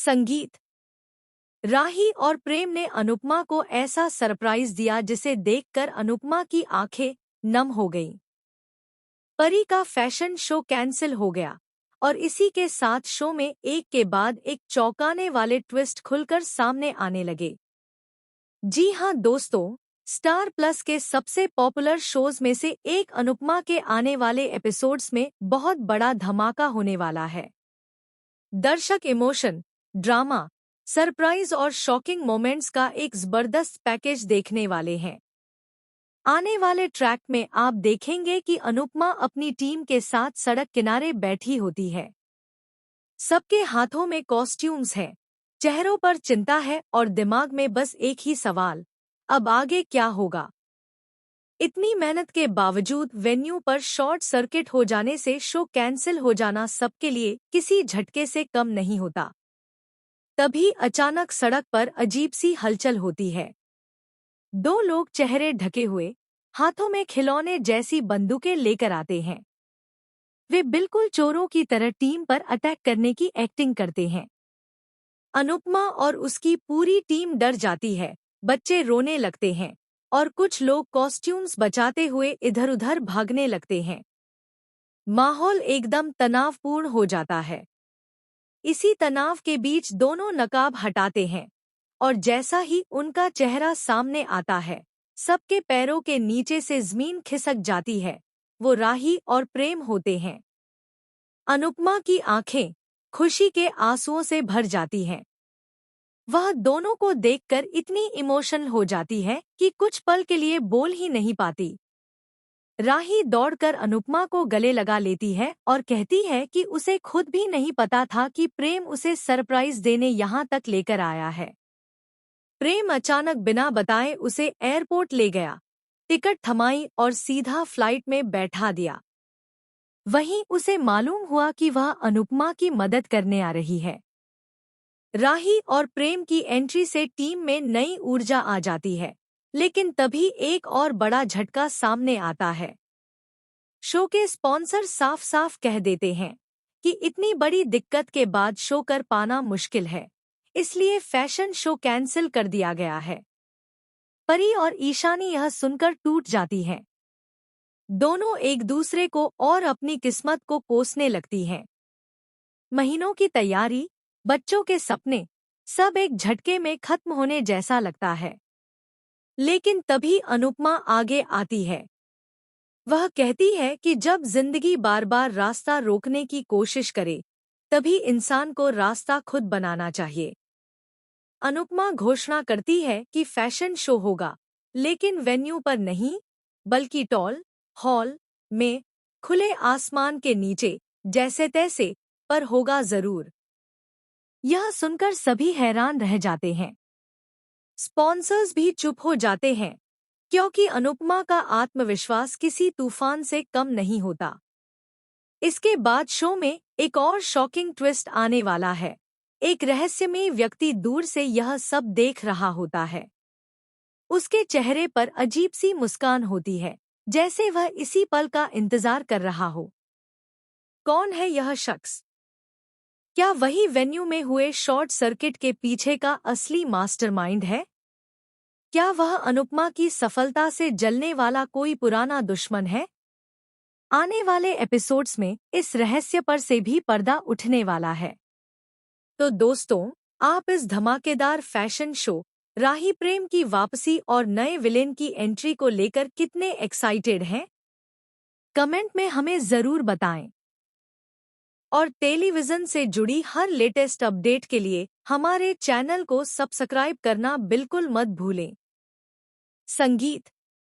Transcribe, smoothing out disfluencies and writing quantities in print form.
संगीत। राही और प्रेम ने अनुपमा को ऐसा सरप्राइज दिया जिसे देखकर अनुपमा की आंखें नम हो गईं। परी का फैशन शो कैंसिल हो गया और इसी के साथ शो में एक के बाद एक चौंकाने वाले ट्विस्ट खुलकर सामने आने लगे। जी हां दोस्तों, स्टार प्लस के सबसे पॉपुलर शोज में से एक अनुपमा के आने वाले एपिसोड्स में बहुत बड़ा धमाका होने वाला है। दर्शक इमोशन, ड्रामा, सरप्राइज और शॉकिंग मोमेंट्स का एक जबरदस्त पैकेज देखने वाले हैं। आने वाले ट्रैक में आप देखेंगे कि अनुपमा अपनी टीम के साथ सड़क किनारे बैठी होती है। सबके हाथों में कॉस्ट्यूम्स हैं, चेहरों पर चिंता है और दिमाग में बस एक ही सवाल, अब आगे क्या होगा। इतनी मेहनत के बावजूद वेन्यू पर शॉर्ट सर्किट हो जाने से शो कैंसिल हो जाना सबके लिए किसी झटके से कम नहीं होता। तभी अचानक सड़क पर अजीब सी हलचल होती है। दो लोग चेहरे ढके हुए, हाथों में खिलौने जैसी बंदूकें लेकर आते हैं। वे बिल्कुल चोरों की तरह टीम पर अटैक करने की एक्टिंग करते हैं। अनुपमा और उसकी पूरी टीम डर जाती है, बच्चे रोने लगते हैं और कुछ लोग कॉस्ट्यूम्स बचाते हुए इधर-उधर भागने लगते हैं। माहौल एकदम तनावपूर्ण हो जाता है। इसी तनाव के बीच दोनों नकाब हटाते हैं और जैसा ही उनका चेहरा सामने आता है, सबके पैरों के नीचे से जमीन खिसक जाती है। वो राही और प्रेम होते हैं। अनुपमा की आंखें खुशी के आंसुओं से भर जाती हैं। वह दोनों को देखकर इतनी इमोशनल हो जाती है कि कुछ पल के लिए बोल ही नहीं पाती। राही दौड़कर अनुपमा को गले लगा लेती है और कहती है कि उसे खुद भी नहीं पता था कि प्रेम उसे सरप्राइज देने यहाँ तक लेकर आया है। प्रेम अचानक बिना बताए उसे एयरपोर्ट ले गया, टिकट थमाई और सीधा फ्लाइट में बैठा दिया। वहीं उसे मालूम हुआ कि वह अनुपमा की मदद करने आ रही है। राही और प्रेम की एंट्री से टीम में नई ऊर्जा आ जाती है, लेकिन तभी एक और बड़ा झटका सामने आता है। शो के स्पॉन्सर साफ साफ कह देते हैं कि इतनी बड़ी दिक्कत के बाद शो कर पाना मुश्किल है, इसलिए फैशन शो कैंसिल कर दिया गया है। परी और ईशानी यह सुनकर टूट जाती हैं। दोनों एक दूसरे को और अपनी किस्मत को कोसने लगती हैं। महीनों की तैयारी, बच्चों के सपने, सब एक झटके में खत्म होने जैसा लगता है। लेकिन तभी अनुपमा आगे आती है। वह कहती है कि जब जिंदगी बार बार रास्ता रोकने की कोशिश करे, तभी इंसान को रास्ता खुद बनाना चाहिए। अनुपमा घोषणा करती है कि फैशन शो होगा, लेकिन वेन्यू पर नहीं, बल्कि टॉल हॉल में, खुले आसमान के नीचे, जैसे तैसे, पर होगा जरूर। यह सुनकर सभी हैरान रह जाते हैं। स्पॉन्सर्स भी चुप हो जाते हैं, क्योंकि अनुपमा का आत्मविश्वास किसी तूफान से कम नहीं होता। इसके बाद शो में एक और शॉकिंग ट्विस्ट आने वाला है। एक रहस्यमयी व्यक्ति दूर से यह सब देख रहा होता है। उसके चेहरे पर अजीब सी मुस्कान होती है, जैसे वह इसी पल का इंतजार कर रहा हो। कौन है यह शख्स? क्या वही वेन्यू में हुए शॉर्ट सर्किट के पीछे का असली मास्टरमाइंड है? क्या वह अनुपमा की सफलता से जलने वाला कोई पुराना दुश्मन है? आने वाले एपिसोड्स में इस रहस्य पर से भी पर्दा उठने वाला है। तो दोस्तों, आप इस धमाकेदार फैशन शो राही प्रेम की वापसी और नए विलेन की एंट्री को लेकर कितने एक्साइटेड हैं? कमेंट में हमें जरूर बताएं। और टेलीविजन से जुड़ी हर लेटेस्ट अपडेट के लिए हमारे चैनल को सब्सक्राइब करना बिल्कुल मत भूलें। संगीत।